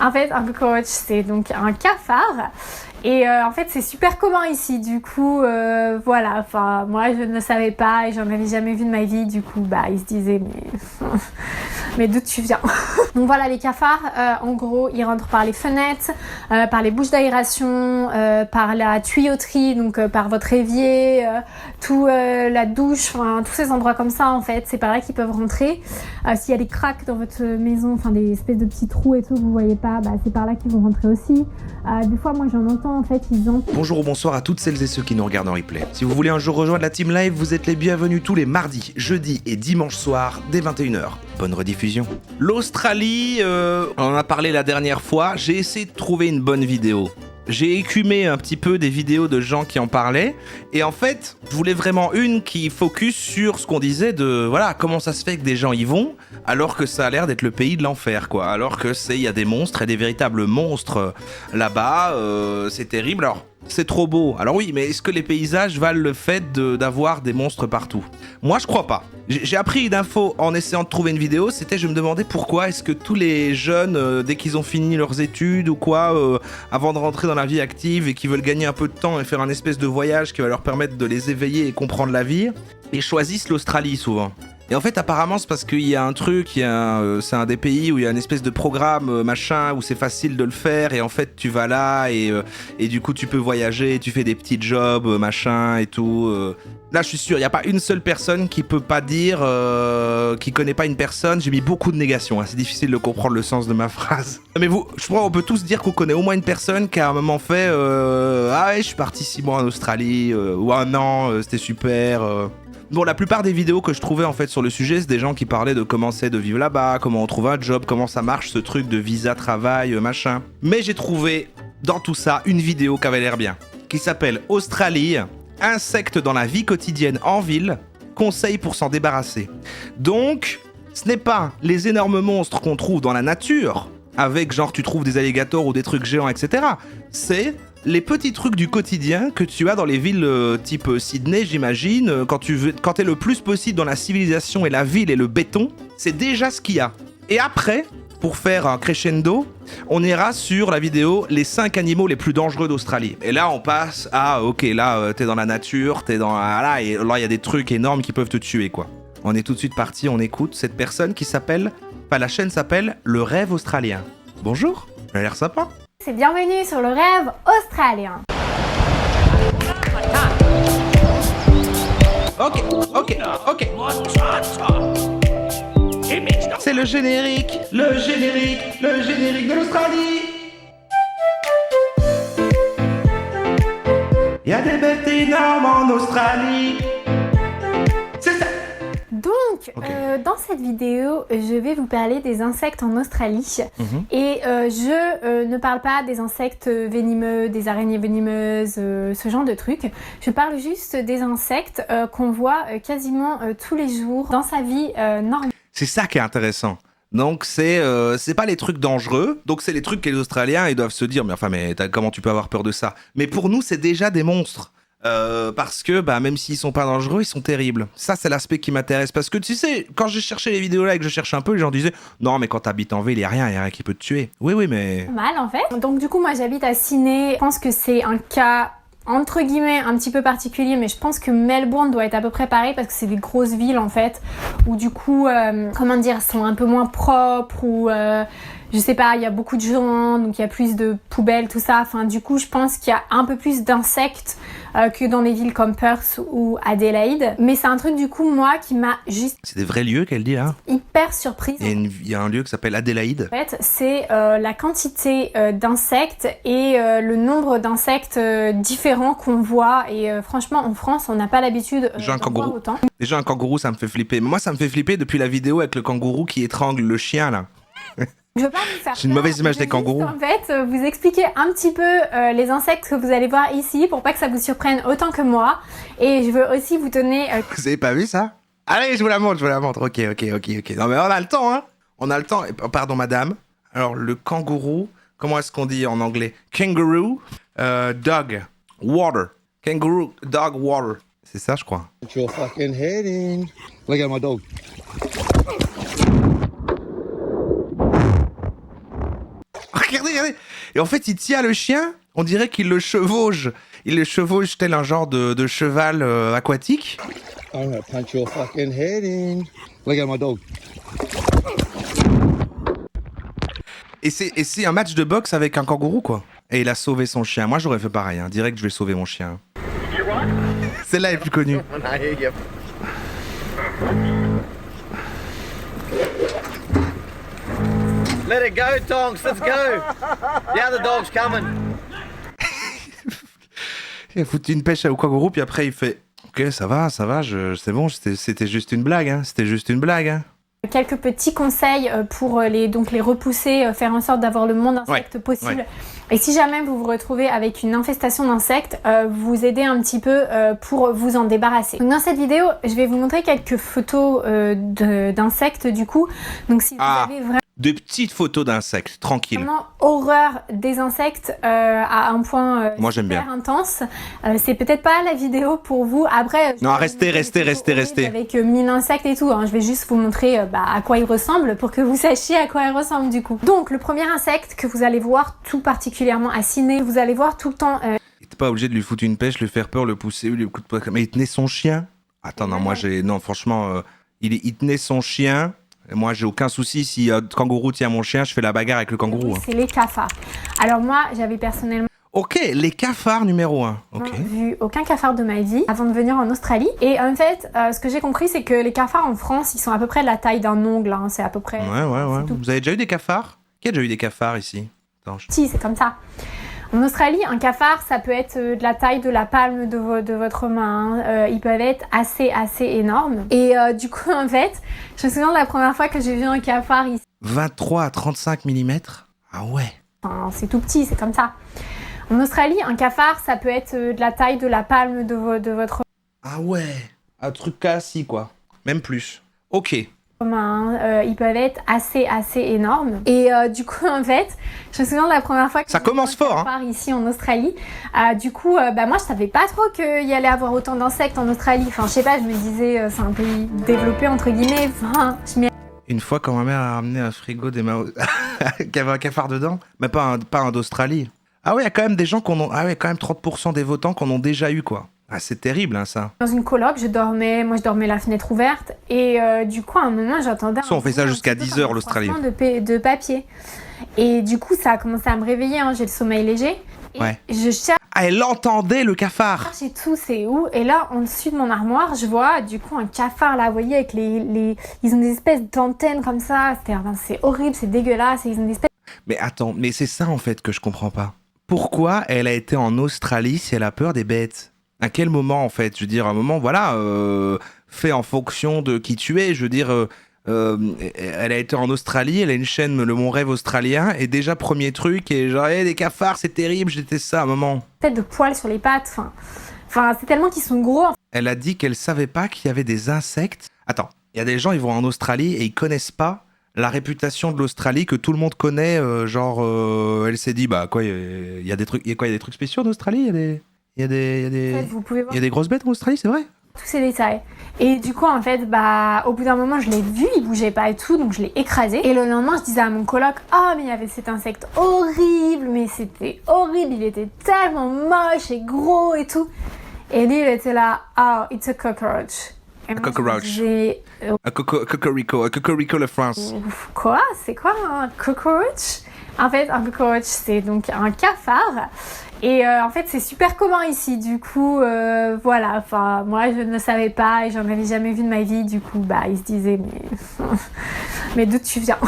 En fait, un cockroach, c'est donc un cafard. Et en fait, c'est super commun ici. Du coup, voilà. Enfin, moi, je ne savais pas et j'en avais jamais vu de ma vie. Du coup, bah, ils se disaient, mais d'où tu viens? Donc voilà, les cafards, en gros, ils rentrent par les fenêtres, par les bouches d'aération, par la tuyauterie, donc par votre évier, la douche, enfin, tous ces endroits comme ça, en fait. C'est par là qu'ils peuvent rentrer. S'il y a des cracks dans votre maison, enfin, des espèces de petits trous et tout, que vous voyez pas, bah, c'est par là qu'ils vont rentrer aussi. Des fois, moi, j'en entends. En fait, ils ont... Bonjour ou bonsoir à toutes celles et ceux qui nous regardent en replay. Si vous voulez un jour rejoindre la Team Live, vous êtes les bienvenus tous les mardis, jeudis et dimanches soirs dès 21h. Bonne rediffusion. L'Australie, on en a parlé la dernière fois, j'ai essayé de trouver une bonne vidéo. J'ai écumé un petit peu des vidéos de gens qui en parlaient, et en fait, je voulais vraiment une qui focus sur ce qu'on disait de, voilà, comment ça se fait que des gens y vont, alors que ça a l'air d'être le pays de l'enfer, quoi. Alors que il y a des monstres, et des véritables monstres là-bas, c'est terrible. Alors, c'est trop beau. Alors oui, mais est-ce que les paysages valent le fait d'avoir des monstres partout? Moi, je crois pas. J'ai appris une info en essayant de trouver une vidéo, je me demandais pourquoi est-ce que tous les jeunes, dès qu'ils ont fini leurs études ou quoi, avant de rentrer dans la vie active et qui veulent gagner un peu de temps et faire un espèce de voyage qui va leur permettre de les éveiller et comprendre la vie, ils choisissent l'Australie souvent. Et en fait, apparemment, c'est parce qu'il y a un truc, c'est un des pays où il y a une espèce de programme, machin, où c'est facile de le faire, et en fait, tu vas là, et du coup, tu peux voyager, tu fais des petits jobs, machin, et tout. Là, je suis sûr, il n'y a pas une seule personne qui peut pas dire, qui connaît pas une personne. J'ai mis beaucoup de négations, hein, c'est difficile de comprendre le sens de ma phrase. Mais je crois qu'on peut tous dire qu'on connaît au moins une personne qui a un moment fait, ah ouais, je suis parti 6 mois en Australie, ou un an, c'était super. Bon, la plupart des vidéos que je trouvais en fait sur le sujet, c'est des gens qui parlaient de comment c'est de vivre là-bas, comment on trouve un job, comment ça marche ce truc de visa, travail, machin. Mais j'ai trouvé dans tout ça une vidéo qui avait l'air bien, qui s'appelle Australie, insectes dans la vie quotidienne en ville, conseils pour s'en débarrasser. Donc, ce n'est pas les énormes monstres qu'on trouve dans la nature, avec genre tu trouves des alligators ou des trucs géants, etc. C'est les petits trucs du quotidien que tu as dans les villes type Sydney, j'imagine, quand t'es le plus possible dans la civilisation et la ville et le béton, c'est déjà ce qu'il y a. Et après, pour faire un crescendo, on ira sur la vidéo les 5 animaux les plus dangereux d'Australie. Et là, on passe à, ok, là, t'es dans la nature, t'es dans... Là, et là, il y a des trucs énormes qui peuvent te tuer, quoi. On est tout de suite parti, on écoute cette personne qui s'appelle... Enfin, la chaîne s'appelle Le Rêve Australien. Bonjour, elle a l'air sympa. C'est bienvenue sur le rêve australien. Ok. C'est le générique de l'Australie. Il y a des bêtes énormes en Australie. C'est ça. Donc, dans cette vidéo, je vais vous parler des insectes en Australie. Et je ne parle pas des insectes venimeux, des araignées venimeuses, ce genre de trucs. Je parle juste des insectes qu'on voit quasiment tous les jours dans sa vie normale. C'est ça qui est intéressant. Donc c'est pas les trucs dangereux, donc c'est les trucs que les Australiens ils doivent se dire mais comment tu peux avoir peur de ça? Mais pour nous c'est déjà des monstres. Parce que même s'ils sont pas dangereux, ils sont terribles. Ça c'est l'aspect qui m'intéresse parce que tu sais, quand j'ai cherché les vidéos là et que je cherche un peu, les gens disaient non mais quand t'habites en ville, il y a rien qui peut te tuer. Oui mais mal en fait. Donc du coup moi j'habite à Sydney. Je pense que c'est un cas entre guillemets un petit peu particulier, mais je pense que Melbourne doit être à peu près pareil parce que c'est des grosses villes en fait où du coup sont un peu moins propres ou je sais pas, il y a beaucoup de gens, donc il y a plus de poubelles, tout ça. Enfin, du coup, je pense qu'il y a un peu plus d'insectes que dans des villes comme Perth ou Adelaide. Mais c'est un truc, du coup, moi, qui m'a juste... C'est des vrais lieux qu'elle dit, là? Hyper surprise. Il y a un lieu qui s'appelle Adélaïde. En fait, c'est la quantité d'insectes et le nombre d'insectes différents qu'on voit. Et franchement, en France, on n'a pas l'habitude Déjà un kangourou. Autant. Déjà, un kangourou, ça me fait flipper. Mais moi, ça me fait flipper depuis la vidéo avec le kangourou qui étrangle le chien, là. Je veux pas vous faire J'ai une mauvaise image des kangourous. En fait, vous expliquer un petit peu les insectes que vous allez voir ici pour pas que ça vous surprenne autant que moi. Et je veux aussi vous donner... Vous avez pas vu ça? Allez, je vous la montre. Ok. Non mais on a le temps, hein. On a le temps. Pardon, madame. Alors, le kangourou, comment est-ce qu'on dit en anglais? Kangaroo, dog, water. Kangaroo, dog, water. C'est ça, je crois. Put your fucking head in. Look at my dog. regardez. Et en fait, il tient le chien, on dirait qu'il le chevauche. Il le chevauche tel un genre de cheval aquatique. I'm gonna punch your fucking head in. Look at my dog. Et c'est un match de boxe avec un kangourou, quoi. Et il a sauvé son chien. Moi, j'aurais fait pareil. Hein. Direct, je vais sauver mon chien. Celle-là est plus connue. Let it go, Tonks, let's go. The other dog's coming. Il a foutu une pêche au kangourou, puis après, il fait « Ok, ça va, c'est bon, c'était juste une blague, hein. C'était juste une blague, hein. » Quelques petits conseils pour les repousser, faire en sorte d'avoir le moins d'insectes possible. ouais. Et si jamais vous vous retrouvez avec une infestation d'insectes, vous aidez un petit peu pour vous en débarrasser. Donc dans cette vidéo, je vais vous montrer quelques photos d'insectes du coup. Donc si vous avez vraiment De petites photos d'insectes, tranquille. horreur des insectes à un point Moi, j'aime super bien. intense, c'est peut-être pas la vidéo pour vous. Après, Non, restez. avec 1000 insectes et tout, hein. Je vais juste vous montrer à quoi ils ressemblent pour que vous sachiez à quoi ils ressemblent du coup. Donc le premier insecte que vous allez voir tout particulièrement à Sydney, vous allez voir tout le temps T'es pas obligé de lui foutre une pêche, lui faire peur, le pousser, lui coup de poing. Mais il tenait son chien. Attends, non, moi j'ai... Non, franchement, il tenait son chien. Et moi, j'ai aucun souci. Si le kangourou tient mon chien, je fais la bagarre avec le kangourou. Hein. c'est les cafards. Alors moi, j'avais personnellement Ok, les cafards numéro 1. Ok. vu aucun cafard de ma vie avant de venir en Australie. Et en fait, ce que j'ai compris, c'est que les cafards en France, ils sont à peu près de la taille d'un ongle. Hein. C'est à peu près... Ouais. c'est tout Vous avez déjà eu des cafards? Qui a déjà eu des cafards ici? Attends, petit, c'est comme ça. En Australie, un cafard, ça peut être de la taille de la palme de votre main. Hein. Ils peuvent être assez énormes. Et du coup, en fait, je me souviens de la première fois que j'ai vu un cafard ici. 23 à 35 mm? Ah ouais. Enfin, c'est tout petit, c'est comme ça. En Australie, un cafard, ça peut être de la taille de la palme de votre Ah ouais. Un truc assis, quoi. Même plus. Ok. main. Hein. Ils peuvent être assez énormes. Et du coup, en fait, je me souviens de la première fois que Ça j'ai vu commence un fort, hein. cafard ici en Australie. Du coup, moi, je savais pas trop qu'il y allait avoir autant d'insectes en Australie. Enfin, je sais pas, je me disais, c'est un pays développé, entre guillemets. Enfin, je m'y Une fois, quand ma mère a ramené un frigo des qui avait un cafard dedans, mais pas un d'Australie. Ah ouais, il y a quand même des gens Ah ouais, quand même 30% des votants qu'on ont déjà eu, quoi. Ah, c'est terrible, hein, ça. dans une coloc, je dormais la fenêtre ouverte. Et du coup, à un moment, j'entendais... Ça, on fait ça jusqu'à 10 heures, l'Australie. De papier. Et du coup, ça a commencé à me réveiller. Hein. J'ai le sommeil léger. Et Ouais. je cherche Ah, elle entendait le cafard. et tout, c'est où? Et là, en dessus de mon armoire, je vois du coup un cafard là, vous voyez, avec ils ont des espèces d'antennes comme ça. C'est horrible, c'est dégueulasse. Ils ont des espèces... Mais attends, mais c'est ça, en fait, que je comprends pas. Pourquoi elle a été en Australie si elle a peur des bêtes? À quel moment, en fait? Je veux dire, un moment, voilà, fait en fonction de qui tu es. Je veux dire, elle a été en Australie, elle a une chaîne, Mon Rêve Australien, et déjà, premier truc, et genre, des cafards, c'est terrible, j'étais ça à un moment. têtes de poils sur les pattes. Enfin, c'est tellement qu'ils sont gros. Elle a dit qu'elle savait pas qu'il y avait des insectes. Attends, il y a des gens, ils vont en Australie et ils connaissent pas la réputation de l'Australie que tout le monde connaît. Elle s'est dit, bah quoi, il y a des trucs, il y a des trucs spéciaux en Australie. Il y a des, En fait, vous pouvez voir il y a des grosses bêtes en Australie, c'est vrai. tous ces détails. Et du coup, en fait, au bout d'un moment, je l'ai vu, il bougeait pas et tout, donc je l'ai écrasé. Et le lendemain, je disais à mon coloc, oh, mais il y avait cet insecte horrible, mais c'était horrible, il était tellement moche et gros et tout. Et lui, il était là, oh, it's a cockroach. Et moi, cockroach. je disais, Un cocorico la France. quoi? C'est quoi un cockroach? En fait, un cockroach, c'est donc un cafard. Et en fait, c'est super commun ici. Du coup, voilà. Enfin, moi, je ne savais pas et j'en avais jamais vu de ma vie. Du coup, ils se disaient, mais d'où tu viens?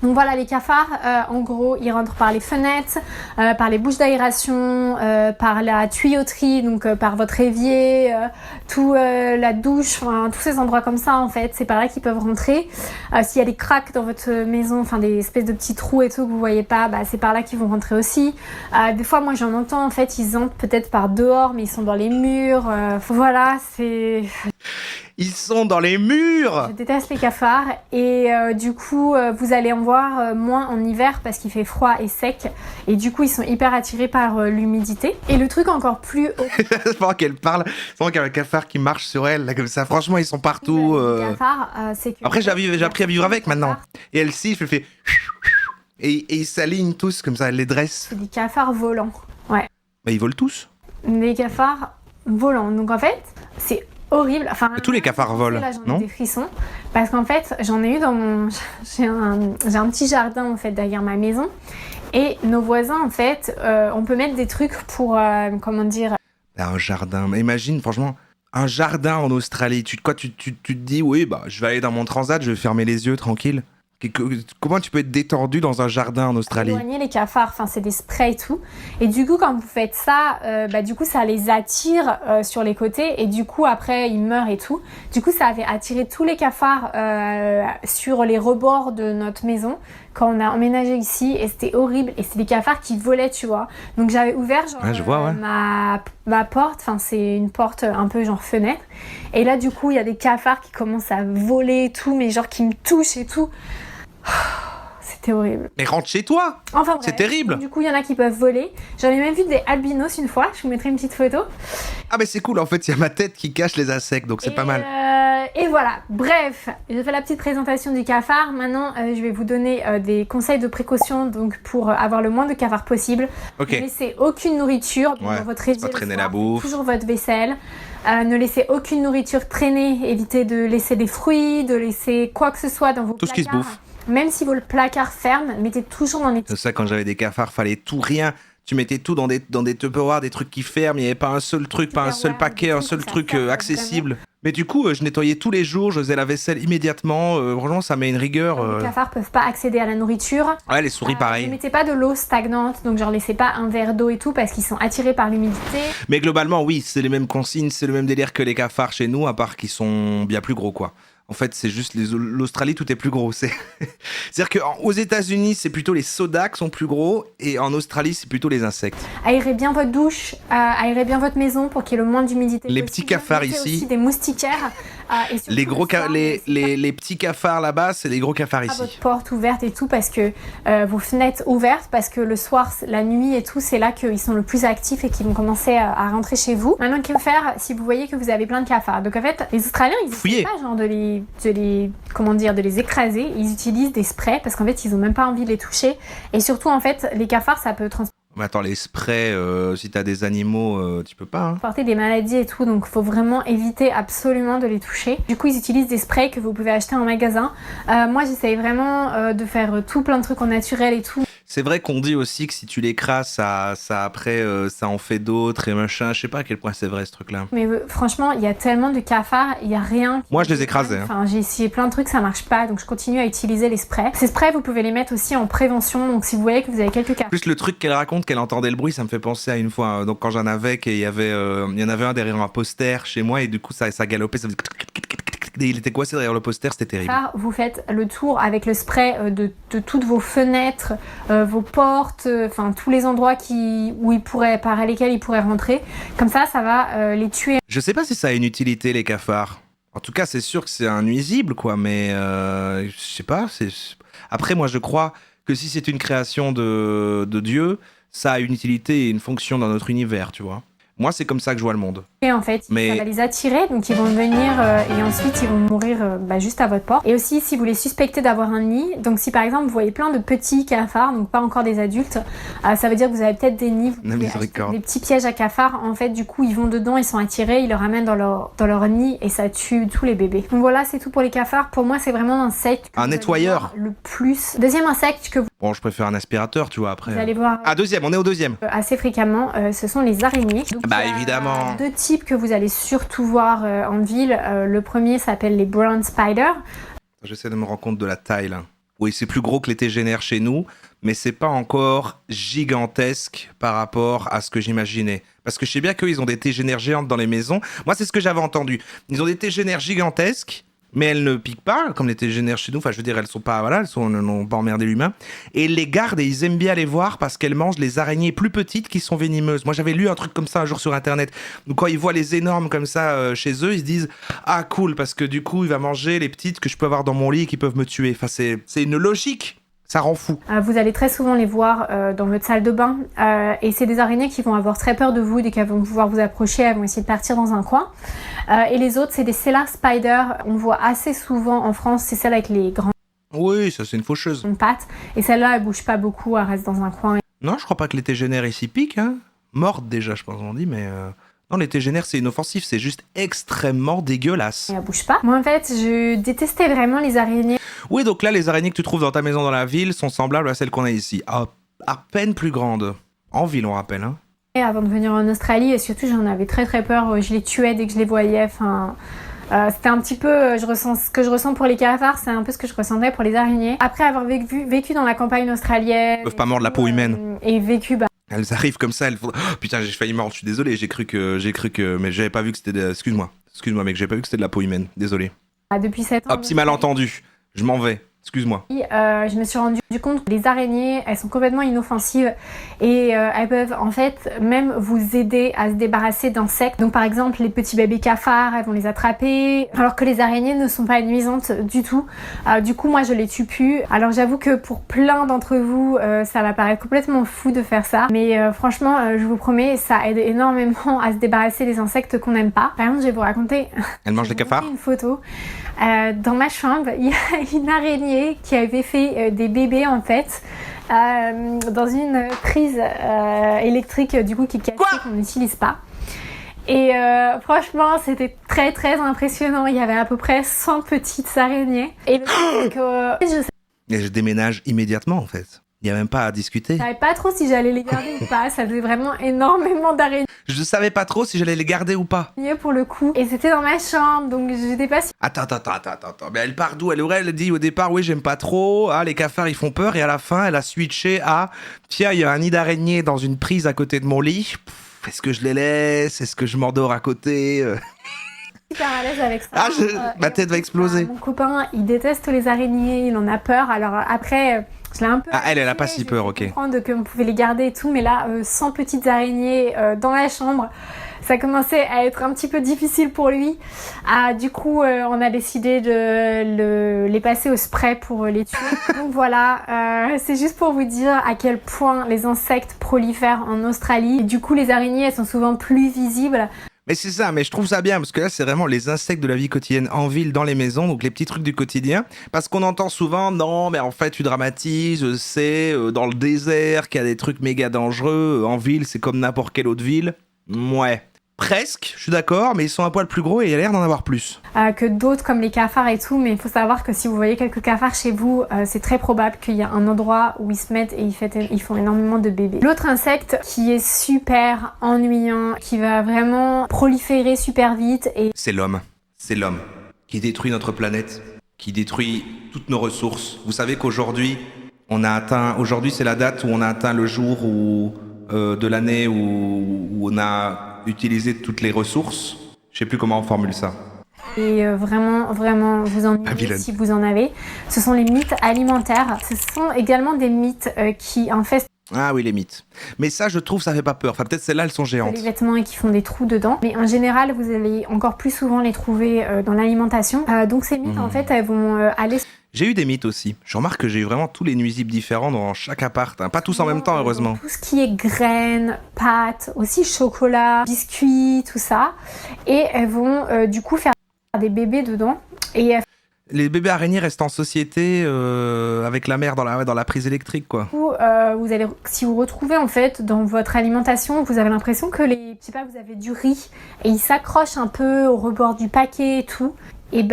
Donc voilà, les cafards, en gros, ils rentrent par les fenêtres, par les bouches d'aération, par la tuyauterie, donc par votre évier, la douche, tous ces endroits comme ça, en fait. C'est par là qu'ils peuvent rentrer. S'il y a des cracks dans votre maison, enfin des espèces de petits trous et tout que vous voyez pas, c'est par là qu'ils vont rentrer aussi. Des fois, moi, j'en entends. En fait, ils entrent peut-être par dehors, mais ils sont dans les murs. Voilà, c'est... Ils sont dans les murs. Je déteste les cafards. Et du coup, vous allez en voir moins en hiver parce qu'il fait froid et sec. Et du coup, ils sont hyper attirés par l'humidité. Et le truc encore plus... C'est pendant qu'elle parle, c'est pendant qu'il y a un cafard qui marche sur elle, là, comme ça. Franchement, ils sont partout. Les cafards, c'est que... Après, j'ai appris à vivre avec maintenant. Et elle siffle, elle fait... Et ils s'alignent tous comme ça, elles les dressent. C'est des cafards volants. Ouais. Bah, ils volent tous. Des cafards volants. Donc en fait, c'est horrible. Enfin, Tous les cafards volent, là, j'en non? ai des frissons. Parce qu'en fait, j'en ai eu dans mon... J'ai un petit jardin en fait derrière ma maison. Et nos voisins, en fait, on peut mettre des trucs pour, comment dire... Un jardin. Mais imagine, franchement, un jardin en Australie. Tu te dis, oui, bah, je vais aller dans mon transat, je vais fermer les yeux tranquille. Comment tu peux être détendu dans un jardin en Australie? Éloigner les cafards, enfin c'est des sprays et tout. Et du coup quand vous faites ça, du coup ça les attire sur les côtés et du coup après ils meurent et tout. Du coup ça avait attiré tous les cafards sur les rebords de notre maison quand on a emménagé ici et c'était horrible. Et c'était des cafards qui volaient, tu vois. Donc j'avais ouvert genre, je vois, ouais. ma porte, enfin c'est une porte un peu genre fenêtre. Et là du coup il y a des cafards qui commencent à voler et tout, mais genre qui me touchent et tout. C'était horrible. Mais rentre chez toi. Enfin bref, c'est terrible. Du coup, il y en a qui peuvent voler. J'en ai même vu des albinos une fois. Je vous mettrai une petite photo. Ah mais c'est cool, en fait, il y a ma tête qui cache les insectes, donc c'est pas mal. Et voilà. Bref, j'ai fait la petite présentation du cafard. Maintenant, je vais vous donner des conseils de précaution donc pour avoir le moins de cafards possible. Ok. Ne laissez aucune nourriture dans votre évier. Pas traîner la bouffe. Toujours votre vaisselle. Ne laissez aucune nourriture traîner. Évitez de laisser des fruits, de laisser quoi que ce soit dans vos placards. Tout ce qui se bouffe. Même si vos placards ferment, mettez toujours dans les... C'est ça, quand j'avais des cafards, fallait tout, rien. Tu mettais tout dans des Tupperware, des trucs qui ferment, il n'y avait pas un seul truc, pas un seul paquet, un seul truc accessible. Mais du coup, je nettoyais tous les jours, je faisais la vaisselle immédiatement. Vraiment, ça met une rigueur. Les cafards peuvent pas accéder à la nourriture. Ouais, les souris, pareil. Ne mettez pas de l'eau stagnante, donc genre laissez pas un verre d'eau et tout parce qu'ils sont attirés par l'humidité. Mais globalement, oui, c'est les mêmes consignes, c'est le même délire que les cafards chez nous, à part qu'ils sont bien plus gros, quoi. En fait, c'est juste l'Australie, tout est plus gros. C'est-à-dire qu'aux États-Unis, c'est plutôt les sodas qui sont plus gros, et en Australie, c'est plutôt les insectes. Aérez bien votre douche, aérez bien votre maison pour qu'il y ait le moins d'humidité les possible. Petits cafards ici. Aussi des moustiquaires. Et les petits cafards là-bas, c'est les gros cafards ici. Votre porte ouverte et tout parce que vos fenêtres ouvertes parce que le soir, la nuit et tout, c'est là qu'ils sont le plus actifs et qu'ils vont commencer à rentrer chez vous. Maintenant, qu'est-ce faire si vous voyez que vous avez plein de cafards? Donc en fait, les Australiens, ils essaient pas genre de les écraser. Ils utilisent des sprays parce qu'en fait, ils ont même pas envie de les toucher. Et surtout, en fait, les cafards, ça peut Mais attends, les sprays, si t'as des animaux, tu peux pas. Hein. Porter des maladies et tout, donc faut vraiment éviter absolument de les toucher. Du coup, ils utilisent des sprays que vous pouvez acheter en magasin. Moi, j'essaye vraiment de faire tout plein de trucs en naturel et tout. C'est vrai qu'on dit aussi que si tu l'écrases, ça après, ça en fait d'autres et machin. Je sais pas à quel point c'est vrai ce truc-là. Mais franchement, il y a tellement de cafards, il y a rien. Moi, je les écrasais. Enfin, j'ai essayé plein de trucs, ça marche pas, donc je continue à utiliser les sprays. Ces sprays, vous pouvez les mettre aussi en prévention, donc si vous voyez que vous avez quelques cafards. Plus le truc qu'elle raconte, qu'elle entendait le bruit, ça me fait penser à une fois. Donc quand j'en avais, il y en avait un derrière un poster chez moi et du coup ça galopait, ça faisait... Il était coincé derrière le poster, c'était terrible. Vous faites le tour avec le spray de toutes vos fenêtres, vos portes, enfin tous les endroits par lesquels ils pourraient rentrer. Comme ça va les tuer. Je sais pas si ça a une utilité les cafards. En tout cas, c'est sûr que c'est un nuisible, quoi. Mais je sais pas. Après, moi, je crois que si c'est une création de Dieu, ça a une utilité et une fonction dans notre univers, tu vois. Moi, c'est comme ça que je vois le monde. Et en fait, ça va les attirer, donc ils vont venir et ensuite ils vont mourir juste à votre porte. Et aussi, si vous les suspectez d'avoir un nid, donc si par exemple vous voyez plein de petits cafards, donc pas encore des adultes, ça veut dire que vous avez peut-être des nids, des petits pièges à cafards. En fait, du coup, ils vont dedans, ils sont attirés, ils le ramènent dans leur nid et ça tue tous les bébés. Donc voilà, c'est tout pour les cafards. Pour moi, c'est vraiment l'insecte un nettoyeur le plus. Deuxième insecte que vous... Bon, je préfère un aspirateur, tu vois, après. Vous allez voir. Ah, deuxième, on est au deuxième. Assez fréquemment, ce sont les araignées. Donc, bah évidemment. Deux types que vous allez surtout voir en ville. Le premier s'appelle les brown spiders. J'essaie de me rendre compte de la taille là. Oui, c'est plus gros que les tégénères chez nous, mais c'est pas encore gigantesque par rapport à ce que j'imaginais. Parce que je sais bien qu'eux, ils ont des tégénères géantes dans les maisons. Moi, c'est ce que j'avais entendu. Ils ont des tégénères gigantesques, mais elles ne piquent pas, comme les tégénères chez nous. Enfin, je veux dire, elles sont pas, voilà, elles n'ont pas emmerdé l'humain. Et ils les gardent et ils aiment bien les voir parce qu'elles mangent les araignées plus petites qui sont venimeuses. Moi, j'avais lu un truc comme ça un jour sur Internet. Donc, quand ils voient les énormes comme ça chez eux, ils se disent « Ah, cool, parce que du coup, il va manger les petites que je peux avoir dans mon lit et qui peuvent me tuer. » Enfin, c'est une logique. Ça rend fou. Vous allez très souvent les voir dans votre salle de bain et c'est des araignées qui vont avoir très peur de vous dès qu'elles vont pouvoir vous approcher, elles vont essayer de partir dans un coin. Et les autres, c'est des cellar spiders. On voit assez souvent en France, c'est celles avec les grands Oui, ça c'est une faucheuse. Une patte. Et celle-là, elle bouge pas beaucoup, elle reste dans un coin. Non, je crois pas que les tégénères ici piquent, hein. Morte déjà, je pense qu'on dit, mais... Non, les tégénères, c'est inoffensif, c'est juste extrêmement dégueulasse. Et elle bouge pas. Moi, en fait, je détestais vraiment les araignées. Oui, donc là, les araignées que tu trouves dans ta maison dans la ville sont semblables à celles qu'on a ici. À peine plus grandes. En ville, on rappelle, hein. Et avant de venir en Australie, et surtout, j'en avais très très peur. Je les tuais dès que je les voyais. Enfin... c'était un petit peu, ce que je ressens pour les cafards, c'est un peu ce que je ressentais pour les araignées. Après avoir vécu dans la campagne australienne... Ils peuvent pas mordre la peau humaine. Et vécu, Elles arrivent comme ça, elles font... Oh, putain, j'ai failli mordre, je suis désolé, j'ai cru que... Mais j'avais pas vu que c'était... Excuse-moi mec, j'avais pas vu que c'était de la peau humaine, désolé. depuis 7 ans... Petit malentendu, je m'en vais. Excuse-moi. Je me suis rendu compte que les araignées, elles sont complètement inoffensives et elles peuvent en fait même vous aider à se débarrasser d'insectes. Donc par exemple, les petits bébés cafards, elles vont les attraper, alors que les araignées ne sont pas nuisantes du tout. Du coup, moi, je les tue plus. Alors j'avoue que pour plein d'entre vous, ça va paraître complètement fou de faire ça. Mais franchement, je vous promets, ça aide énormément à se débarrasser des insectes qu'on n'aime pas. Par exemple, je vais vous raconter... Elle mange des cafards ? Une photo. Dans ma chambre, il y a une araignée qui avait fait des bébés en fait dans une prise électrique du coup qui est cassée, qu'on n'utilise pas. Et franchement, c'était très très impressionnant. Il y avait à peu près 100 petites araignées. Et le truc, c'est que Et je déménage immédiatement en fait. Il n'y a même pas à discuter. je savais pas trop si j'allais les garder ou pas. Ça faisait vraiment énormément d'araignées Je savais pas trop si j'allais les garder ou pas. pour le coup. Et c'était dans ma chambre, donc j'étais pas sûre. Attends. Mais elle part d'où? Elle dit au départ, oui, j'aime pas trop. Ah, les cafards, ils font peur. Et à la fin, elle a switché à, tiens, il y a un nid d'araignée dans une prise à côté de mon lit. Est-ce que je les laisse? Est-ce que je m'endors à côté? Super à l'aise avec ça. Ma tête va exploser. Mon copain, il déteste les araignées, il en a peur. Alors après, je l'ai un peu... Ah, elle a pas si peur, ok. Je comprends qu'on pouvait les garder et tout, mais là, 100 petites araignées dans la chambre, ça commençait à être un petit peu difficile pour lui. Du coup, on a décidé de les passer au spray pour les tuer. Donc voilà, c'est juste pour vous dire à quel point les insectes prolifèrent en Australie. Et du coup, les araignées, elles sont souvent plus visibles. Mais c'est ça, mais je trouve ça bien, parce que là, c'est vraiment les insectes de la vie quotidienne en ville, dans les maisons, donc les petits trucs du quotidien. Parce qu'on entend souvent, non, mais en fait, tu dramatises, c'est dans le désert qu'il y a des trucs méga dangereux, en ville, c'est comme n'importe quelle autre ville. Ouais. Presque, je suis d'accord, mais ils sont un poil plus gros et il y a l'air d'en avoir plus. Que d'autres comme les cafards et tout, mais il faut savoir que si vous voyez quelques cafards chez vous, c'est très probable qu'il y a un endroit où ils se mettent et ils font énormément de bébés. L'autre insecte qui est super ennuyant, qui va vraiment proliférer super vite et... C'est l'homme. C'est l'homme qui détruit notre planète, qui détruit toutes nos ressources. Vous savez qu'aujourd'hui, aujourd'hui c'est la date où on a atteint le jour de l'année où on a utilisé toutes les ressources. Je sais plus comment on formule ça. Et vraiment vous ennuyez si vous en avez. Ce sont les mythes alimentaires. Ce sont également des mythes qui infestent Ah oui, les mythes. Mais ça, je trouve, ça fait pas peur. Enfin, peut-être celles-là, elles sont géantes. les vêtements et qui font des trous dedans. Mais en général, vous allez encore plus souvent les trouver dans l'alimentation. Donc ces mythes, en fait, elles vont aller... J'ai eu des mythes aussi. Je remarque que j'ai eu vraiment tous les nuisibles différents dans chaque appart. Hein. Pas tous en même temps, heureusement. Tout ce qui est graines, pâtes, aussi chocolat, biscuits, tout ça. Et elles vont du coup faire des bébés dedans. Et les bébés araignées restent en société avec la mère dans la prise électrique, quoi. du coup, si vous retrouvez en fait dans votre alimentation, vous avez l'impression que vous avez du riz et il s'accroche un peu au rebord du paquet et tout. Et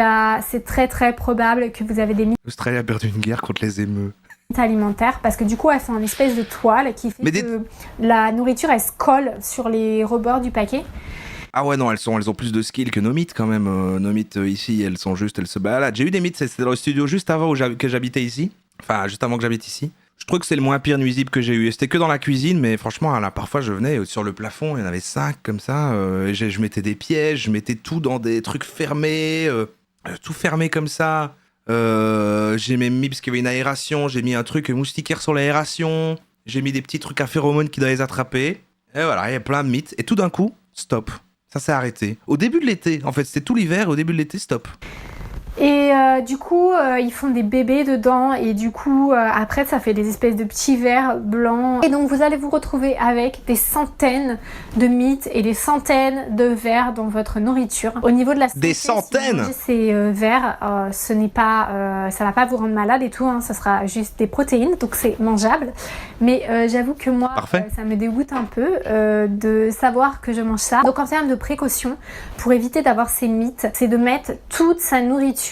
c'est très très probable que vous avez des mythes L'Australie a perdu une guerre contre les émeutes. alimentaires parce que du coup elles font une espèce de toile qui fait que la nourriture elle se colle sur les rebords du paquet. Ah ouais, non, elles ont plus de skills que nos mythes quand même. Nos mythes ici, elles se baladent. J'ai eu des mythes, c'était dans le studio juste avant que j'habitais ici. Enfin, juste avant que j'habite ici. Je trouve que c'est le moins pire nuisible que j'ai eu. C'était que dans la cuisine, mais franchement, là, parfois, je venais sur le plafond, il y en avait 5 comme ça. Et je mettais des pièges, je mettais tout dans des trucs fermés, tout fermé comme ça. J'ai même mis, parce qu'il y avait une aération, j'ai mis un truc moustiquaire sur l'aération. J'ai mis des petits trucs à phéromones qui doivent les attraper. Et voilà, il y a plein de mythes. Et tout d'un coup, stop. Ça s'est arrêté. Au début de l'été, en fait, c'était tout l'hiver, au début de l'été, stop. Et du coup, ils font des bébés dedans et du coup, après, ça fait des espèces de petits vers blancs. Et donc, vous allez vous retrouver avec des centaines de mythes et des centaines de vers dans votre nourriture. Au niveau de la santé, Des centaines si vous mangez ces vers, ce n'est pas, ça va pas vous rendre malade et tout, hein, ça sera juste des protéines, donc c'est mangeable. Mais j'avoue que moi, ça me dégoûte un peu de savoir que je mange ça. Donc, en termes de précaution, pour éviter d'avoir ces mythes, c'est de mettre toute sa nourriture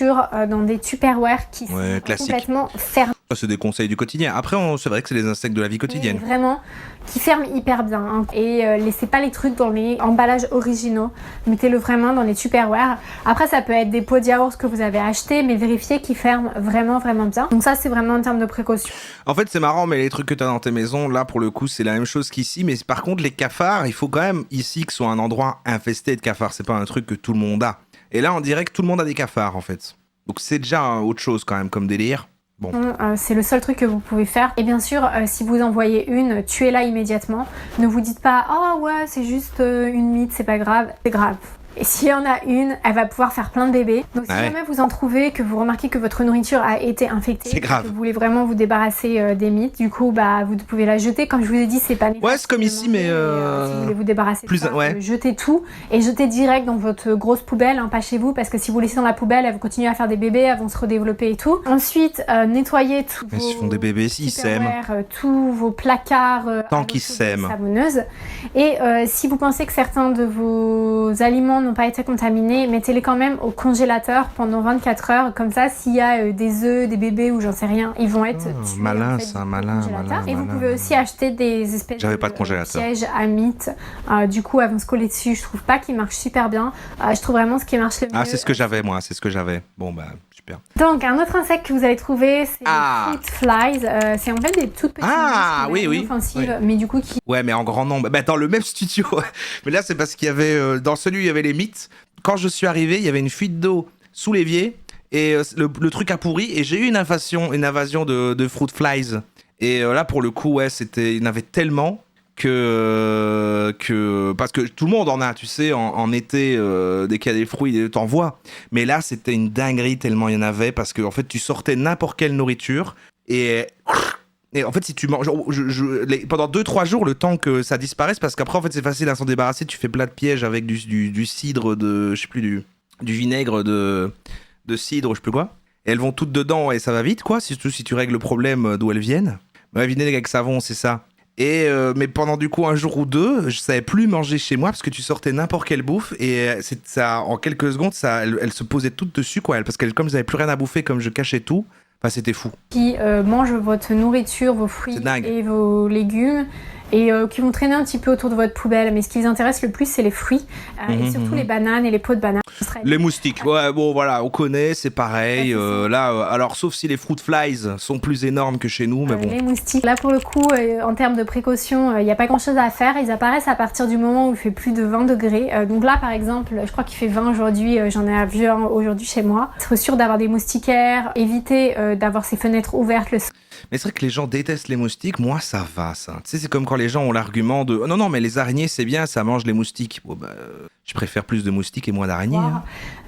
dans des Tupperware qui sont complètement fermés. C'est des conseils du quotidien. Après, c'est vrai que c'est les insectes de la vie quotidienne. Oui, vraiment, qui ferment hyper bien. Hein. Et laissez pas les trucs dans les emballages originaux. Mettez-le vraiment dans les Tupperware. Après, ça peut être des pots de yaourt que vous avez achetés, mais vérifiez qu'ils ferment vraiment, vraiment bien. Donc ça, c'est vraiment en termes de précaution. En fait, c'est marrant, mais les trucs que tu as dans tes maisons, là, pour le coup, c'est la même chose qu'ici. Mais par contre, les cafards, il faut quand même ici que ce soit un endroit infesté de cafards. C'est pas un truc que tout le monde a. Et là, on dirait que tout le monde a des cafards, en fait. Donc c'est déjà autre chose, quand même, comme délire. Bon. C'est le seul truc que vous pouvez faire. Et bien sûr, si vous en voyez une, tuez-la immédiatement. Ne vous dites pas « Oh ouais, c'est juste une mythe, c'est pas grave ». C'est grave. Et s'il y en a une, elle va pouvoir faire plein de bébés. Donc si jamais vous en trouvez, que vous remarquez que votre nourriture a été infectée, c'est grave. Que vous voulez vraiment vous débarrasser des mythes, du coup, bah, vous pouvez la jeter. Comme je vous ai dit, c'est pas nécessaire. Ouais, c'est comme ici, mais si vous voulez vous débarrasser de ça, jetez tout et jetez direct dans votre grosse poubelle, hein, pas chez vous, parce que si vous laissez dans la poubelle, elles vont continuer à faire des bébés, elles vont se redévelopper et tout. Ensuite, nettoyez tous vos... Ils font des bébés, s'ils s'aiment. Tous vos placards tant qu'ils s'aiment. Savonneuses. Et si vous pensez que certains de vos aliments n'ont pas été contaminés, mettez-les quand même au congélateur pendant 24 heures. Comme ça, s'il y a des œufs, des bébés ou j'en sais rien, ils vont être tués. Malin, en fait, ça, malin. Et vous pouvez aussi acheter des espèces de pièges à mythes. Du coup, elles vont se coller dessus. Je trouve pas qu'ils marchent super bien. Je trouve vraiment ce qui marche le mieux. Ah, c'est ce que j'avais, moi. C'est ce que j'avais. Bon, bah, super. Donc, un autre insecte que vous allez trouver, c'est les fruit flies. C'est en fait des toutes petites inoffensives, mais du coup qui... Ouais, mais en grand nombre. Bah, dans le même studio. Mais là, c'est parce qu'il y avait... dans celui où il y avait les mythes, quand je suis arrivé, il y avait une fuite d'eau sous l'évier et le truc a pourri et j'ai eu une invasion de fruit flies. Et là, pour le coup, ouais, il y en avait tellement que parce que tout le monde en a, tu sais, en été, dès qu'il y a des fruits, t'en vois. Mais là, c'était une dinguerie tellement il y en avait parce que en fait, tu sortais n'importe quelle nourriture et en fait, si tu manges pendant 2-3 jours, le temps que ça disparaisse, parce qu'après, en fait, c'est facile à s'en débarrasser. Tu fais plein de pièges avec du cidre, je sais plus, du vinaigre de cidre, je sais plus quoi. Et elles vont toutes dedans et ça va vite, quoi, surtout si tu règles le problème d'où elles viennent. Ouais, vinaigre avec savon, c'est ça. Et mais pendant du coup un jour ou deux, je savais plus manger chez moi parce que tu sortais n'importe quelle bouffe et ça, en quelques secondes, elle se posait toutes dessus, quoi. Parce que comme j'avais plus rien à bouffer, comme je cachais tout. Enfin, c'était fou. Qui mangent votre nourriture, vos fruits et vos légumes et qui vont traîner un petit peu autour de votre poubelle. Mais ce qui les intéresse le plus, c'est les fruits et surtout les bananes et les pots de bananes. Les moustiques, ouais, bon voilà, on connaît, c'est pareil. Là, alors sauf si les fruit flies sont plus énormes que chez nous, mais bon. Les moustiques, là pour le coup, en termes de précaution, il n'y a pas grand-chose à faire. Ils apparaissent à partir du moment où il fait plus de 20 degrés. Donc là, par exemple, je crois qu'il fait 20 aujourd'hui. J'en ai vu un aujourd'hui chez moi. Être sûr d'avoir des moustiquaires, éviter d'avoir ses fenêtres ouvertes le soir. Mais c'est vrai que les gens détestent les moustiques. Moi, ça va, ça. Tu sais, c'est comme quand les gens ont l'argument de non, mais les araignées, c'est bien, ça mange les moustiques. Bon, bah, je préfère plus de moustiques et moins d'araignées. Wow.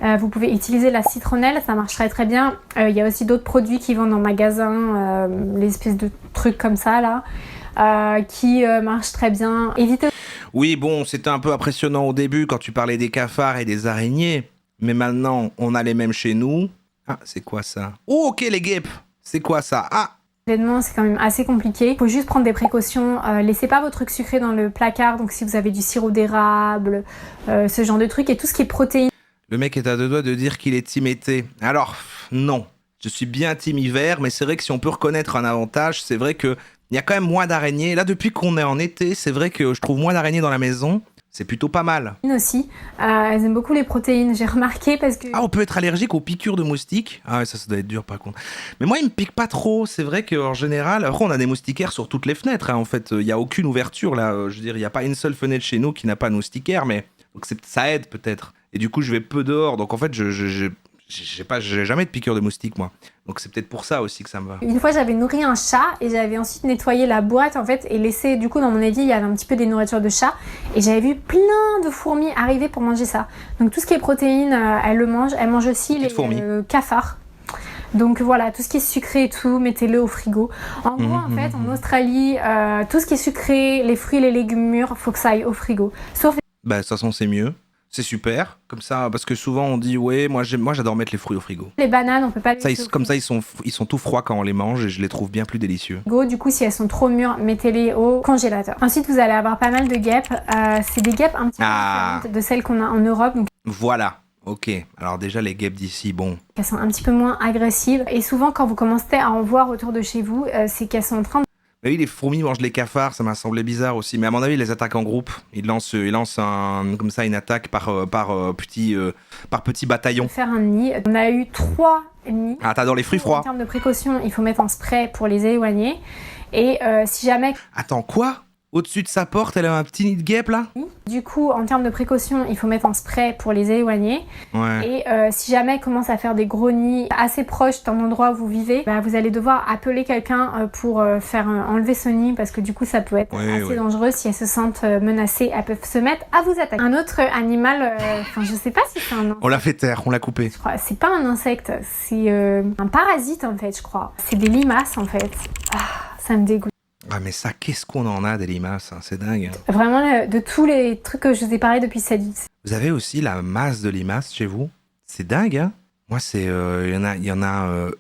Hein. Vous pouvez utiliser la citronnelle, ça marcherait très bien. Il y a aussi d'autres produits qui vendent en magasin, les espèces de trucs comme ça, là, qui marchent très bien. Évitez. Oui, bon, c'était un peu impressionnant au début quand tu parlais des cafards et des araignées. Mais maintenant, on a les mêmes chez nous. Ah, c'est quoi ça? Oh, ok, les guêpes. C'est quoi ça? Ah! Honnêtement, c'est quand même assez compliqué. Il faut juste prendre des précautions. Laissez pas vos trucs sucrés dans le placard. Donc si vous avez du sirop d'érable, ce genre de trucs et tout ce qui est protéines. Le mec est à deux doigts de dire qu'il est team été. Alors, non. Je suis bien team hiver, mais c'est vrai que si on peut reconnaître un avantage, c'est vrai qu'il y a quand même moins d'araignées. Là, depuis qu'on est en été, c'est vrai que je trouve moins d'araignées dans la maison. C'est plutôt pas mal. Aussi, elles aiment beaucoup les protéines, j'ai remarqué parce que... Ah, on peut être allergique aux piqûres de moustiques. Ah ouais, ça doit être dur par contre. Mais moi, ils me piquent pas trop. C'est vrai qu'en général, après, on a des moustiquaires sur toutes les fenêtres. Hein. En fait, il n'y a aucune ouverture là. Je veux dire, il n'y a pas une seule fenêtre chez nous qui n'a pas de moustiquaire, mais donc ça aide peut-être. Et du coup, je vais peu dehors. Donc en fait, j'ai jamais de piqûre de moustique, moi. Donc c'est peut-être pour ça aussi que ça me va. Une fois, j'avais nourri un chat et j'avais ensuite nettoyé la boîte en fait et laissé, du coup, dans mon évier, il y avait un petit peu des nourritures de chat et j'avais vu plein de fourmis arriver pour manger ça. Donc tout ce qui est protéines, elles le mangent. Elles mangent aussi les cafards. Donc voilà, tout ce qui est sucré et tout, mettez-le au frigo. En gros, en fait, en Australie, tout ce qui est sucré, les fruits, les légumes mûrs, faut que ça aille au frigo. Sauf Bah de toute façon, c'est mieux. C'est super, comme ça, parce que souvent on dit ouais, moi j'adore mettre les fruits au frigo. les bananes, on peut pas les Ça, laisser au comme ça, ils sont tout froids quand on les mange et je les trouve bien plus délicieux. frigo. Du coup, si elles sont trop mûres, mettez-les au congélateur. Ensuite, vous allez avoir pas mal de guêpes. C'est des guêpes un petit peu différentes de celles qu'on a en Europe. Donc Voilà, ok. Alors déjà, les guêpes d'ici, bon. elles sont un petit peu moins agressives. Et souvent, quand vous commencez à en voir autour de chez vous, c'est qu'elles sont en train de... Mais oui, les fourmis mangent les cafards, ça m'a semblé bizarre aussi. Mais à mon avis, ils les attaquent en groupe. Ils lancent comme ça une attaque par petit bataillon. faire un nid. On a eu 3 nids. Ah, t'adores les fruits En froids? termes de précaution, il faut mettre un spray pour les éloigner. Et si jamais... Attends, quoi? Au-dessus de sa porte, elle a un petit nid de guêpe là? Du coup, en termes de précaution, il faut mettre un spray pour les éloigner. Ouais. Et si jamais il commence à faire des gros nids assez proches d'un endroit où vous vivez, bah, vous allez devoir appeler quelqu'un pour faire enlever ce nid parce que du coup ça peut être assez dangereux. Si elles se sentent menacées, elles peuvent se mettre à vous attaquer. Un autre animal, je sais pas si c'est un insecte. On l'a fait taire, on l'a coupé. Je crois, c'est pas un insecte, c'est un parasite en fait, je crois. C'est des limaces en fait. Ah, ça me dégoûte. Ah mais ça, qu'est-ce qu'on en a des limaces, hein, c'est dingue. Vraiment, de tous les trucs que je vous ai parlé depuis cette vidéo. Vous avez aussi la masse de limaces chez vous? C'est dingue, hein? Moi, c'est... Il y en a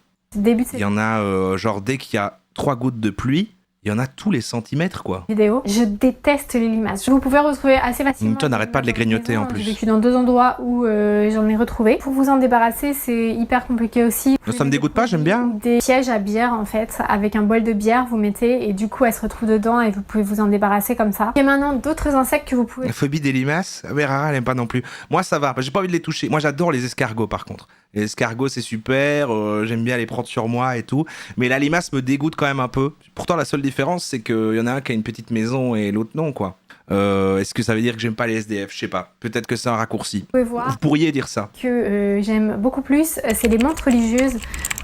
genre dès qu'il y a 3 gouttes de pluie, il y en a tous les centimètres, quoi. Vidéo. Je déteste les limaces. Vous pouvez retrouver assez facilement. Toi, n'arrête pas de les grignoter en plus. J'ai vécu dans 2 endroits où j'en ai retrouvé. Pour vous en débarrasser, c'est hyper compliqué aussi. Ça me dégoûte pas, j'aime bien. Des pièges à bière en fait, avec un bol de bière, vous mettez et du coup, elles se retrouvent dedans et vous pouvez vous en débarrasser comme ça. Et maintenant, d'autres insectes que vous pouvez... La phobie des limaces? Ah, mais Rara, elle aime pas non plus. Moi, ça va. J'ai pas envie de les toucher. Moi, j'adore les escargots, par contre. Les escargots, c'est super. J'aime bien les prendre sur moi et tout. Mais la limace me dégoûte quand même un peu. Pourtant, la seule différence, c'est qu'il y en a un qui a une petite maison et l'autre non, quoi. Est-ce que ça veut dire que j'aime pas les SDF? Je sais pas. Peut-être que c'est un raccourci. Vous pouvez voir. Vous pourriez dire ça. Que j'aime beaucoup plus, c'est les menthes religieuses.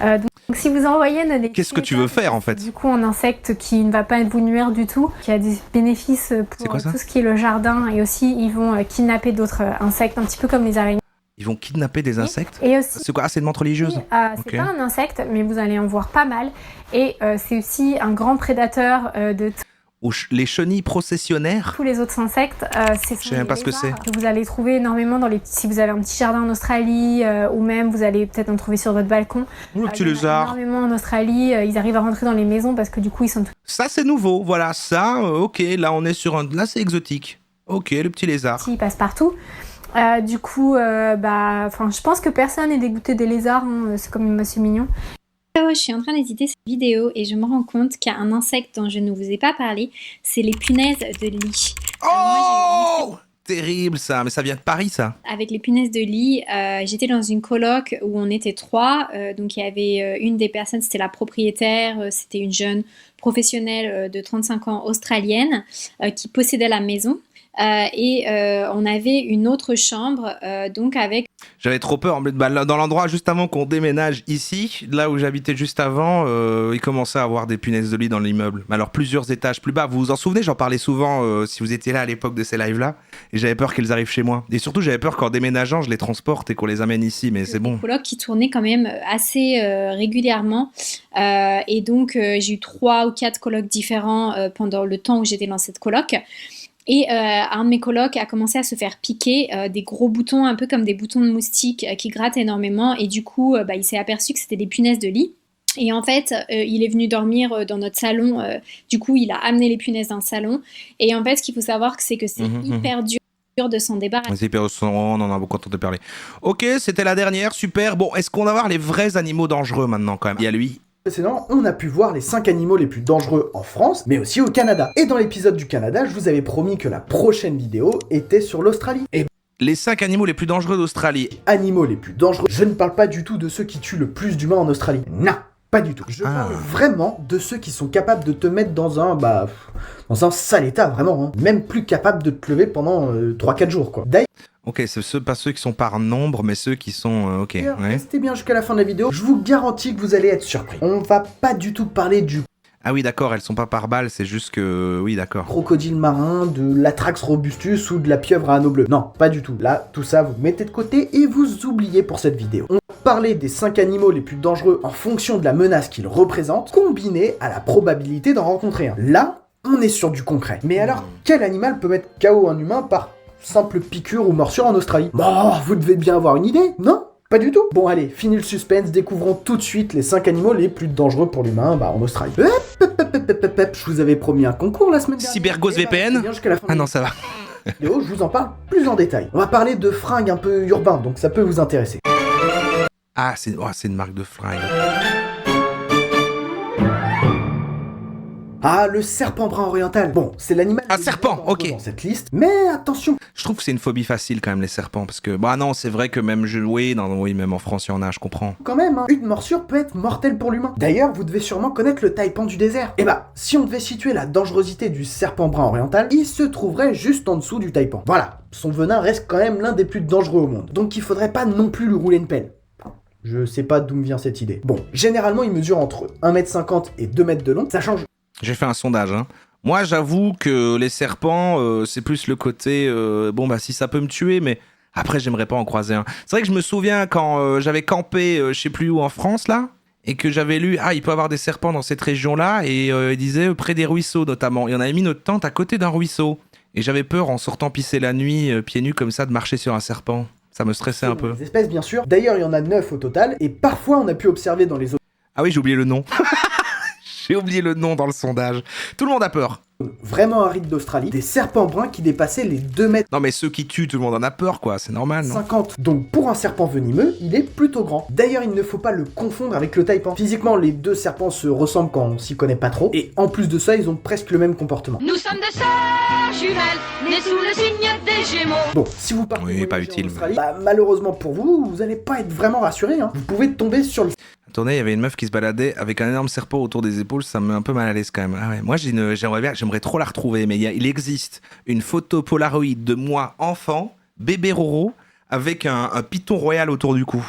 Donc si vous envoyez des... Qu'est-ce que tu veux faire en fait? Du coup, un insecte qui ne va pas vous nuire du tout, qui a des bénéfices pour tout ce qui est le jardin et aussi ils vont kidnapper d'autres insectes, un petit peu comme les araignées. Ils vont kidnapper des insectes? Et aussi, c'est quoi? Ah, c'est une menthe religieuse? c'est pas un insecte, mais vous allez en voir pas mal. Et c'est aussi un grand prédateur de... Les chenilles processionnaires? Tous les autres insectes, c'est je sais même pas ce que c'est. Que vous allez trouver énormément si vous avez un petit jardin en Australie ou même vous allez peut-être en trouver sur votre balcon. Le petit lézard. Énormément en Australie, ils arrivent à rentrer dans les maisons parce que du coup ils sont... Ça c'est nouveau, voilà, ça, ok, là on est sur un... Là c'est exotique. Ok, le petit lézard. Ils passent partout. Du coup, je pense que personne n'est dégoûté des lézards, hein, c'est comme assez mignon. Je suis en train d'éditer cette vidéo et je me rends compte qu'il y a un insecte dont je ne vous ai pas parlé, c'est les punaises de lit. Oh, terrible ça, mais ça vient de Paris ça. Avec les punaises de lit, j'étais dans une coloc où on était 3, donc il y avait une des personnes, c'était la propriétaire, c'était une jeune professionnelle de 35 ans australienne qui possédait la maison. Et on avait une autre chambre donc avec... J'avais trop peur, dans l'endroit juste avant qu'on déménage ici, là où j'habitais juste avant, il commençait à avoir des punaises de lit dans l'immeuble. Alors plusieurs étages plus bas, vous vous en souvenez, j'en parlais souvent si vous étiez là à l'époque de ces lives-là, et j'avais peur qu'elles arrivent chez moi. Et surtout j'avais peur qu'en déménageant, je les transporte et qu'on les amène ici, mais c'est bon. Des colocs qui tournaient quand même assez régulièrement, et donc j'ai eu 3 ou 4 colocs différents pendant le temps où j'étais dans cette coloc. Et un de mes colocs a commencé à se faire piquer des gros boutons, un peu comme des boutons de moustique qui grattent énormément. Et du coup, il s'est aperçu que c'était des punaises de lit. Et en fait, il est venu dormir dans notre salon. Du coup, il a amené les punaises dans le salon. Et en fait, ce qu'il faut savoir, c'est que c'est hyper dur de s'en débarrasser. C'est hyper on en a beaucoup entendu parler. Ok, c'était la dernière, super. Bon, est-ce qu'on va voir les vrais animaux dangereux maintenant quand même? Il y a lui. Précédent, on a pu voir les 5 animaux les plus dangereux en France, mais aussi au Canada. Et dans l'épisode du Canada, je vous avais promis que la prochaine vidéo était sur l'Australie. Et les 5 animaux les plus dangereux d'Australie. Animaux les plus dangereux, je ne parle pas du tout de ceux qui tuent le plus d'humains en Australie. Non, pas du tout. Je parle vraiment de ceux qui sont capables de te mettre dans un sale état, vraiment. Hein. Même plus capables de te lever pendant 3-4 jours, quoi. Ok, c'est ceux, pas ceux qui sont par nombre, mais ceux qui sont... ok, D'ailleurs, ouais. restez bien jusqu'à la fin de la vidéo, je vous garantis que vous allez être surpris. On va pas du tout parler du Ah oui, d'accord, elles sont pas par balle, c'est juste que... Oui, d'accord. crocodile marin, de l'Atrax robustus ou de la pieuvre à anneau bleu. Non, pas du tout. Là, tout ça, vous mettez de côté et vous oubliez pour cette vidéo. On va parler des 5 animaux les plus dangereux en fonction de la menace qu'ils représentent, combinée à la probabilité d'en rencontrer un. Là, on est sur du concret. Mais alors, quel animal peut mettre KO un humain par simple piqûre ou morsure en Australie? Bon, vous devez bien avoir une idée, non? Pas du tout. Bon allez, fini le suspense, découvrons tout de suite les 5 animaux les plus dangereux pour l'humain en Australie. Je vous avais promis un concours la semaine dernière. Cybergos Eh ben, VPN? c'est bien jusqu'à la fin de Ah non, ça va. la vidéo, je vous en parle plus en détail. On va parler de fringues un peu urbains, donc ça peut vous intéresser. Ah, c'est une marque de fringues. Ah, le serpent brun oriental. Bon, c'est l'animal Ah, le serpent, plus dangereux ok. dans cette liste, mais attention. Je trouve que c'est une phobie facile quand même, les serpents, parce que... Bah non, c'est vrai que même... Oui, même en France, il y en a, je comprends. Quand même, hein, une morsure peut être mortelle pour l'humain. D'ailleurs, vous devez sûrement connaître le taipan du désert. Et bah, si on devait situer la dangerosité du serpent brun oriental, il se trouverait juste en dessous du taipan. Voilà, son venin reste quand même l'un des plus dangereux au monde. Donc il faudrait pas non plus lui rouler une pelle. Je sais pas d'où me vient cette idée. Bon, généralement il mesure entre 1m50 et 2 mètres de long, ça change. J'ai fait un sondage, hein. Moi, j'avoue que les serpents, c'est plus le côté... bon, bah si ça peut me tuer, mais... Après, j'aimerais pas en croiser un. C'est vrai que je me souviens quand j'avais campé, je sais plus où en France, là, et que j'avais lu, ah, il peut y avoir des serpents dans cette région-là, et il disait près des ruisseaux, notamment. Et on avait mis notre tente à côté d'un ruisseau. Et j'avais peur, en sortant pisser la nuit, pieds nus comme ça, de marcher sur un serpent. Ça me stressait un peu. Les espèces, bien sûr. D'ailleurs, il y en a 9 au total, et parfois on a pu observer dans les Ah oui, j'ai oublié le nom. J'ai oublié le nom dans le sondage. Tout le monde a peur. vraiment arides d'Australie, des serpents bruns qui dépassaient les 2 mètres. Non mais ceux qui tuent, tout le monde en a peur quoi, c'est normal, non? 50. Donc pour un serpent venimeux, il est plutôt grand. D'ailleurs, il ne faut pas le confondre avec le taipan. Physiquement, les deux serpents se ressemblent quand on s'y connaît pas trop. Et en plus de ça, ils ont presque le même comportement. Nous sommes de sœurs jumelles, nées sous le signe des Gémeaux. Bon, si vous partez Oui, pas voyager en utile. Australie, bah, malheureusement pour vous, vous allez pas être vraiment rassuré. Hein. Vous pouvez tomber sur le Attendez, il y avait une meuf qui se baladait avec un énorme serpent autour des épaules, ça me met un peu mal à l'aise quand même. Ah ouais, moi j'aimerais trop la retrouver, mais il existe une photo Polaroid de moi enfant, bébé Roro, avec un python royal autour du cou.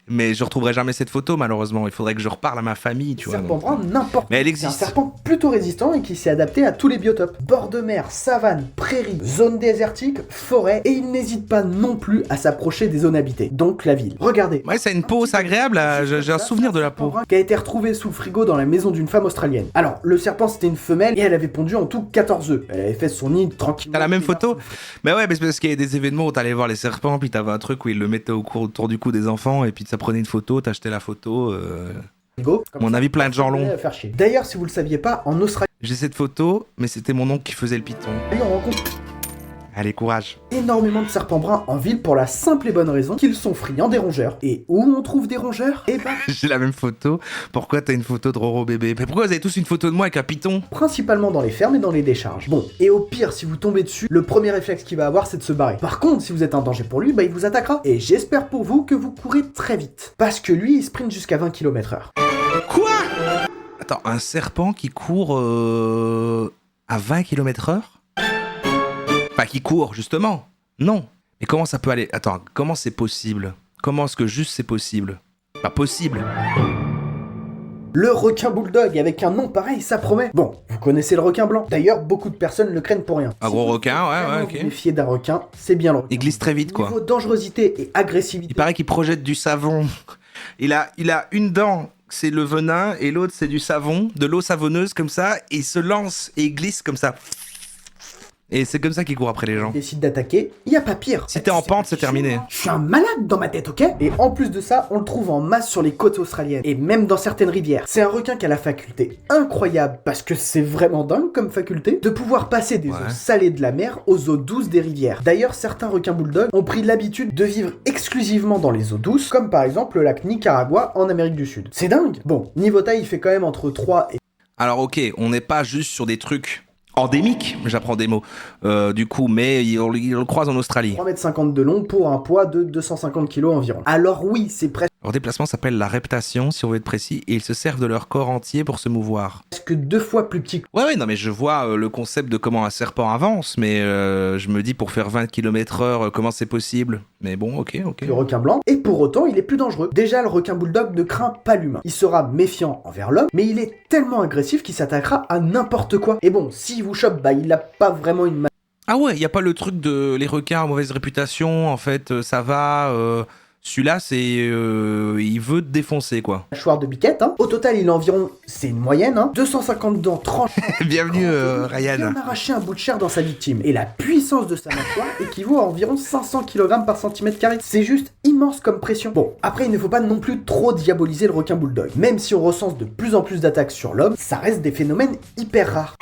Mais je retrouverai jamais cette photo malheureusement, il faudrait que je reparle à ma famille, tu vois. serpent donc. brun n'importe. Mais elle C'est existe. un serpent plutôt résistant et qui s'est adapté à tous les biotopes. Bord de mer, savane, prairie, zone désertique, forêt, et il n'hésite pas non plus à s'approcher des zones habitées, donc la ville. Regardez. Ouais, ça a une peau, c'est agréable, là, j'ai un souvenir de la peau. Qui a été retrouvé sous le frigo dans la maison d'une femme australienne. Alors, le serpent c'était une femelle et elle avait pondu en tout 14 œufs. Elle avait fait son nid tranquillement. T'as la même photo? Mais ouais, mais c'est parce qu'il y a des événements où t'allais voir les serpents, puis t'avais un truc où ils le mettaient autour du cou des enfants, et puis ça prenait une photo, t'achetais la photo. Frigo. À mon avis, plein de gens l'ont. Faire chier. D'ailleurs, si vous le saviez pas, en Australie, J'ai cette photo, mais c'était mon oncle qui faisait le python. on rencontre Allez, courage. énormément de serpents bruns en ville pour la simple et bonne raison qu'ils sont friands des rongeurs. Et où on trouve des rongeurs? Eh ben, J'ai la même photo. Pourquoi t'as une photo de Roro bébé? Mais pourquoi vous avez tous une photo de moi avec un python? principalement dans les fermes et dans les décharges. Bon, et au pire, si vous tombez dessus, le premier réflexe qu'il va avoir, c'est de se barrer. Par contre, si vous êtes un danger pour lui, bah il vous attaquera. Et j'espère pour vous que vous courez très vite. Parce que lui, il sprint jusqu'à 20 km/h. Quoi? Attends, un serpent qui court à 20 km/h? Enfin, qui court, justement. Non. Mais comment ça peut aller? Attends, comment c'est possible? Comment est-ce que juste c'est possible? Pas possible. Le requin bulldog, avec un nom pareil, ça promet. Bon, vous connaissez le requin blanc. D'ailleurs, beaucoup de personnes le craignent pour rien. Un gros requin, ouais, Vraiment ok. vous méfiez d'un requin, c'est bien le requin. Il glisse très vite, quoi. Niveau dangerosité et agressivité. Il paraît qu'il projette du savon. Il a une dent, c'est le venin, et l'autre c'est du savon, de l'eau savonneuse comme ça, et il se lance et il glisse comme ça. Et c'est comme ça qu'il court après les gens. Décide d'attaquer, y a pas pire. Si t'es en pente, c'est terminé. Je suis un malade dans ma tête, ok? Et en plus de ça, on le trouve en masse sur les côtes australiennes, et même dans certaines rivières. C'est un requin qui a la faculté incroyable, parce que c'est vraiment dingue comme faculté, de pouvoir passer des eaux salées de la mer aux eaux douces des rivières. D'ailleurs, certains requins bulldogs ont pris l'habitude de vivre exclusivement dans les eaux douces, comme par exemple le lac Nicaragua en Amérique du Sud. C'est dingue! Bon, niveau taille, il fait quand même entre 3 et... Alors ok, on n'est pas juste sur des trucs endémiques, j'apprends des mots, du coup, mais on le croise en Australie. 3,50 m de long pour un poids de 250 kg environ. Alors oui, c'est presque... Leur déplacement s'appelle la reptation, si on veut être précis, et ils se servent de leur corps entier pour se mouvoir. Presque 2 fois plus petit que Ouais, non, mais je vois le concept de comment un serpent avance, mais je me dis pour faire 20 km/h, comment c'est possible? Mais bon, ok. le requin blanc, et pour autant, il est plus dangereux. Déjà, le requin bulldog ne craint pas l'humain. Il sera méfiant envers l'homme, mais il est tellement agressif qu'il s'attaquera à n'importe quoi. Et bon, s'il vous chope, bah il a pas vraiment une Ah ouais, y a pas le truc de les requins à mauvaise réputation, en fait, ça va... Celui-là, c'est... il veut te défoncer, quoi. mâchoire de biquette, hein. Au total, il a environ, c'est une moyenne, hein, 250 dents tranchées. Bienvenue, Ryan. Bien arracher un bout de chair dans sa victime. Et la puissance de sa mâchoire équivaut à environ 500 kg par centimètre carré. C'est juste immense comme pression. Bon, après, il ne faut pas non plus trop diaboliser le requin bulldog. Même si on recense de plus en plus d'attaques sur l'homme, ça reste des phénomènes hyper rares.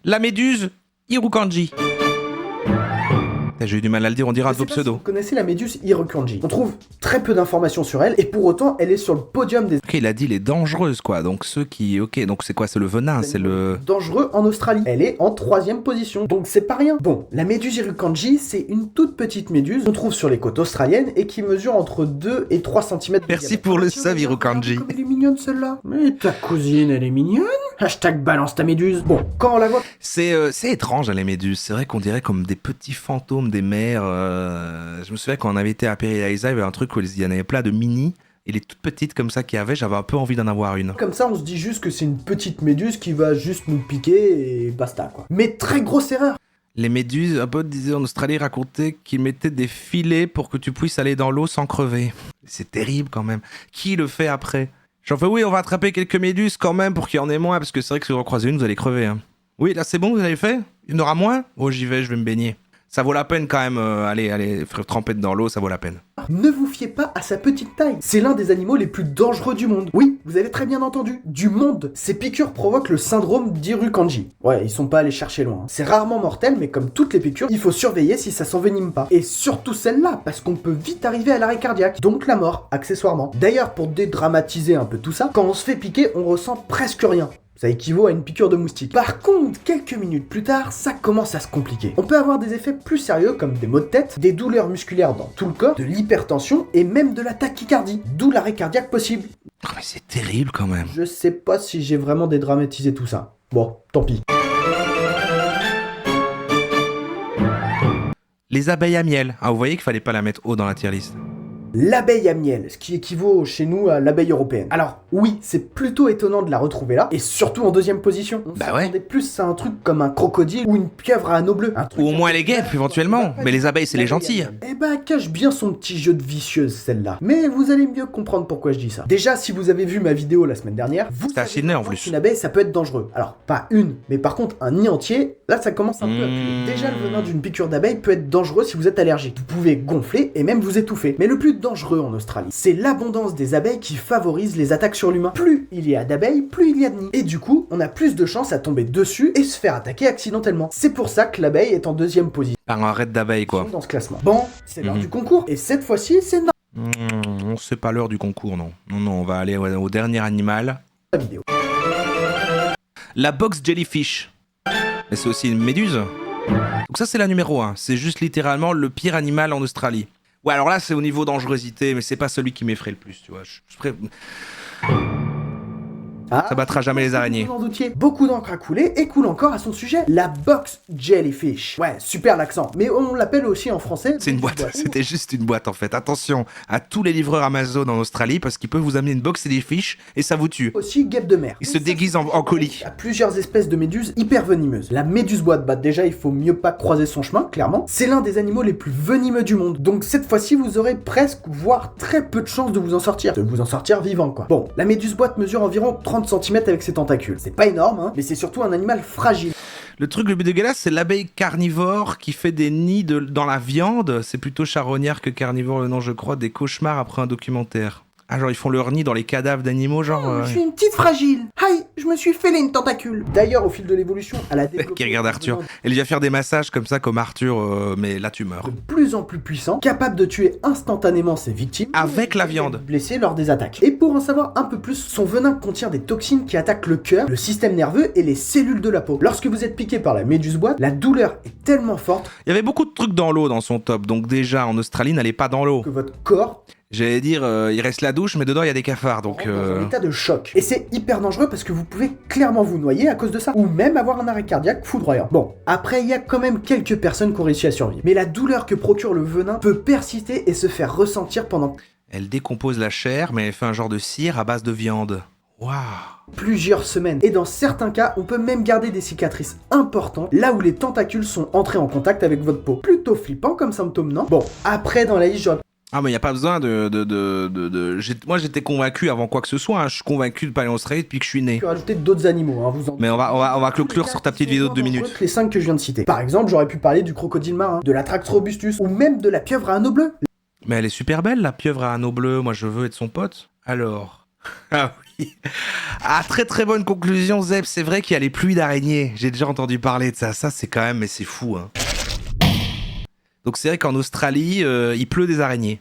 La méduse Irukandji. J'ai eu du mal à le dire, on dira Je sais vos pas si pseudos. vous connaissez la méduse Irukandji. On trouve très peu d'informations sur elle, et pour autant, elle est sur le podium des Ok, il a dit les dangereuses, quoi. Donc ceux qui... Ok, donc c'est quoi? C'est le venin, c'est le... dangereux en Australie. Elle est en 3e position, donc c'est pas rien. Bon, la méduse Irukandji, c'est une toute petite méduse qu'on trouve sur les côtes australiennes et qui mesure entre 2 et 3 cm. Merci pour le sub, Irukandji. Comme elle est mignonne celle-là. Mais ta cousine, elle est mignonne. Hashtag balance ta méduse. Bon, quand on la voit... C'est étrange, hein, les méduses. C'est vrai qu'on dirait comme des petits fantômes des mers. Je me souviens quand on avait été à Périlaïsa, il y avait un truc où il y en avait plein de mini. Et les toutes petites comme ça qu'il y avait, j'avais un peu envie d'en avoir une. Comme ça, on se dit juste que c'est une petite méduse qui va juste nous piquer et basta, quoi. Mais très grosse erreur. Les méduses, un pote disait en Australie, racontait qu'ils mettaient des filets pour que tu puisses aller dans l'eau sans crever. C'est terrible quand même. Qui le fait après? J'en fais oui, on va attraper quelques méduses quand même pour qu'il y en ait moins, parce que c'est vrai que si vous en croisez une, vous allez crever. Hein. Oui, là c'est bon, vous avez fait? Il y en aura moins? Oh, j'y vais, je vais me baigner. Ça vaut la peine quand même, allez, tremper dans l'eau, ça vaut la peine. Ne vous fiez pas à sa petite taille. C'est l'un des animaux les plus dangereux du monde. Oui, vous avez très bien entendu, du monde. Ces piqûres provoquent le syndrome d'Irukandji. Ouais, ils sont pas allés chercher loin. C'est rarement mortel, mais comme toutes les piqûres, il faut surveiller si ça s'envenime pas. Et surtout celle-là, parce qu'on peut vite arriver à l'arrêt cardiaque, donc la mort, accessoirement. D'ailleurs, pour dédramatiser un peu tout ça, quand on se fait piquer, on ressent presque rien. Ça équivaut à une piqûre de moustique. Par contre, quelques minutes plus tard, ça commence à se compliquer. On peut avoir des effets plus sérieux comme des maux de tête, des douleurs musculaires dans tout le corps, de l'hypertension et même de la tachycardie, d'où l'arrêt cardiaque possible. Oh, mais c'est terrible quand même. Je sais pas si j'ai vraiment dédramatisé tout ça. Bon, tant pis. Les abeilles à miel. Ah, vous voyez qu'il fallait pas la mettre haut dans la tier list. L'abeille à miel, ce qui équivaut chez nous à l'abeille européenne. Alors oui, c'est plutôt étonnant de la retrouver là, et surtout en 2e position. On s'attendait plus à un truc comme un crocodile ou une pieuvre à anneau bleu. Ou au moins les guêpes, éventuellement. Mais les abeilles, c'est les gentilles. Eh ben, cache bien son petit jeu de vicieuse, celle-là. Mais vous allez mieux comprendre pourquoi je dis ça. Déjà, si vous avez vu ma vidéo la semaine dernière, vous C'était à savez Sydney en vraiment plus. qu'une abeille, ça peut être dangereux. Alors, pas une, mais par contre, un nid entier, là, ça commence un peu à puer. Déjà, le venin d'une piqûre d'abeille peut être dangereux si vous êtes allergique. Vous pouvez gonfler et même vous étouffer. Mais le plus dangereux en Australie, c'est l'abondance des abeilles qui favorise les attaques sur l'humain. Plus il y a d'abeilles, plus il y a de nids. Et du coup, on a plus de chances à tomber dessus et se faire attaquer accidentellement. C'est pour ça que l'abeille est en 2e position Par un raid d'abeilles, quoi. dans ce classement. Bon, c'est l'heure du concours, et cette fois-ci, c'est C'est pas l'heure du concours, non. Non, on va aller au dernier animal. la vidéo. La box jellyfish. Mais c'est aussi une méduse. Donc ça, c'est la numéro 1. C'est juste littéralement le pire animal en Australie. Ouais, alors là, c'est au niveau dangerosité, mais c'est pas celui qui m'effraie le plus, tu vois. Ça battra jamais les araignées. Vous en doutiez. Beaucoup d'encre a coulé et coule encore à son sujet. La box jellyfish. Ouais, super l'accent. Mais on l'appelle aussi en français. C'est une boîte, c'était juste une boîte en fait. Attention à tous les livreurs Amazon en Australie parce qu'ils peuvent vous amener une box jellyfish et ça vous tue. Aussi guêpe de mer. Ils se déguisent en colis. Il y a plusieurs espèces de méduses hyper venimeuses. La méduse boîte, bah déjà il faut mieux pas croiser son chemin, clairement. C'est l'un des animaux les plus venimeux du monde. Donc cette fois-ci vous aurez presque, voire très peu de chances de vous en sortir. De vous en sortir vivant quoi. Bon, la méduse boîte mesure environ 30 cm avec ses tentacules. C'est pas énorme, hein, mais c'est surtout un animal fragile. Le truc le plus dégueulasse, c'est l'abeille carnivore qui fait des nids dans la viande. C'est plutôt charognard que carnivore, le nom je crois, des cauchemars après un documentaire. Ah, genre ils font leur nid dans les cadavres d'animaux, genre... Je suis une petite fragile. Aïe, je me suis fêlé une tentacule. D'ailleurs, au fil de l'évolution, elle a développé... Qui regarde Arthur. Elle vient faire des massages comme ça, comme Arthur, mais là tu meurs. de plus en plus puissant, capable de tuer instantanément ses victimes Avec la viande. blessées lors des attaques. Et pour en savoir un peu plus, son venin contient des toxines qui attaquent le cœur, le système nerveux et les cellules de la peau. Lorsque vous êtes piqué par la méduse boîte, la douleur est tellement forte Il y avait beaucoup de trucs dans l'eau dans son top, donc déjà en Australie, n'allez pas dans l'eau. que votre corps J'allais dire, il reste la douche, mais dedans il y a des cafards, donc... rentre dans un état de choc. Et c'est hyper dangereux parce que vous pouvez clairement vous noyer à cause de ça, ou même avoir un arrêt cardiaque foudroyant. Bon, après il y a quand même quelques personnes qui ont réussi à survivre. Mais la douleur que procure le venin peut persister et se faire ressentir pendant Elle décompose la chair, mais elle fait un genre de cire à base de viande. Waouh. plusieurs semaines. Et dans certains cas, on peut même garder des cicatrices importantes là où les tentacules sont entrés en contact avec votre peau. Plutôt flippant comme symptôme, non? Bon, après dans la liste, j'aurais Ah mais y a pas besoin Moi j'étais convaincu avant quoi que ce soit, hein. Je suis convaincu de pas aller en Australie depuis que je suis né. pu rajouter d'autres animaux, hein, vous en... Mais on va conclure sur ta petite vidéo de 2 minutes. Que les 5 que je viens de citer. Par exemple, j'aurais pu parler du crocodile marin, de l'Atrax robustus, ou même de la pieuvre à anneau bleu. Mais elle est super belle la pieuvre à anneau bleu, moi je veux être son pote. Alors... Ah oui. Ah très très bonne conclusion Zeb, c'est vrai qu'il y a les pluies d'araignées. J'ai déjà entendu parler de ça, c'est quand même, mais c'est fou hein. Donc c'est vrai qu'en Australie, il pleut des araignées.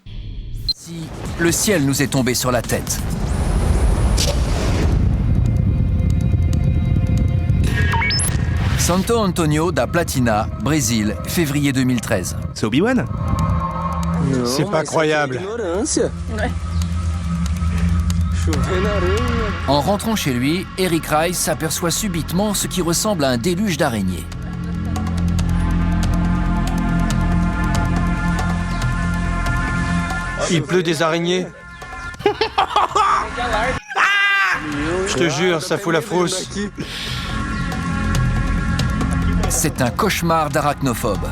Si le ciel nous est tombé sur la tête. Santo Antonio da Platina, Brésil, février 2013. C'est Obi-Wan? C'est pas croyable. En rentrant chez lui, Eric Rice s'aperçoit subitement ce qui ressemble à un déluge d'araignées. Il pleut des araignées. Je te jure, ça fout la frousse. C'est un cauchemar d'arachnophobes.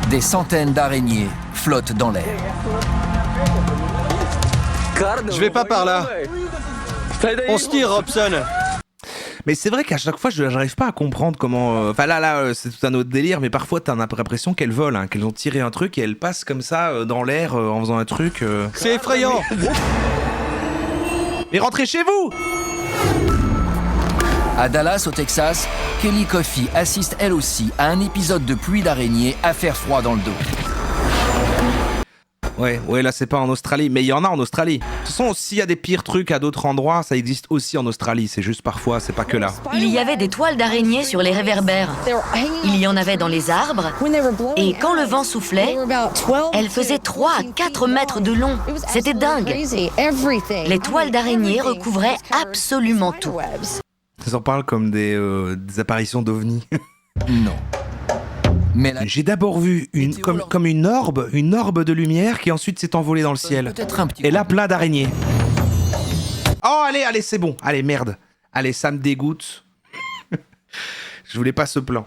Des centaines d'araignées flottent dans l'air. Je vais pas par là. On se tire, Robson. Mais c'est vrai qu'à chaque fois, j'arrive pas à comprendre comment... Enfin là, c'est tout un autre délire, mais parfois t'as l'impression qu'elles volent, hein, qu'elles ont tiré un truc et elles passent comme ça dans l'air en faisant un truc... C'est effrayant. Mais rentrez chez vous! À Dallas, au Texas, Kelly Coffey assiste elle aussi à un épisode de pluie d'araignées à faire froid dans le dos. Ouais, là c'est pas en Australie, mais il y en a en Australie. De toute façon, s'il y a des pires trucs à d'autres endroits, ça existe aussi en Australie, c'est juste parfois, c'est pas que là. Il y avait des toiles d'araignées sur les réverbères. Il y en avait dans les arbres. Et quand le vent soufflait, elles faisaient 3 à 4 mètres de long. C'était dingue. Les toiles d'araignées recouvraient absolument tout. Ça en parle comme des apparitions d'ovnis. Non. Mais la... J'ai d'abord vu comme une orbe de lumière qui ensuite s'est envolée dans le ciel. Peut-être un petit Et là, plein d'araignées. Oh, allez, c'est bon. Allez, merde. Allez, ça me dégoûte. Je voulais pas ce plan.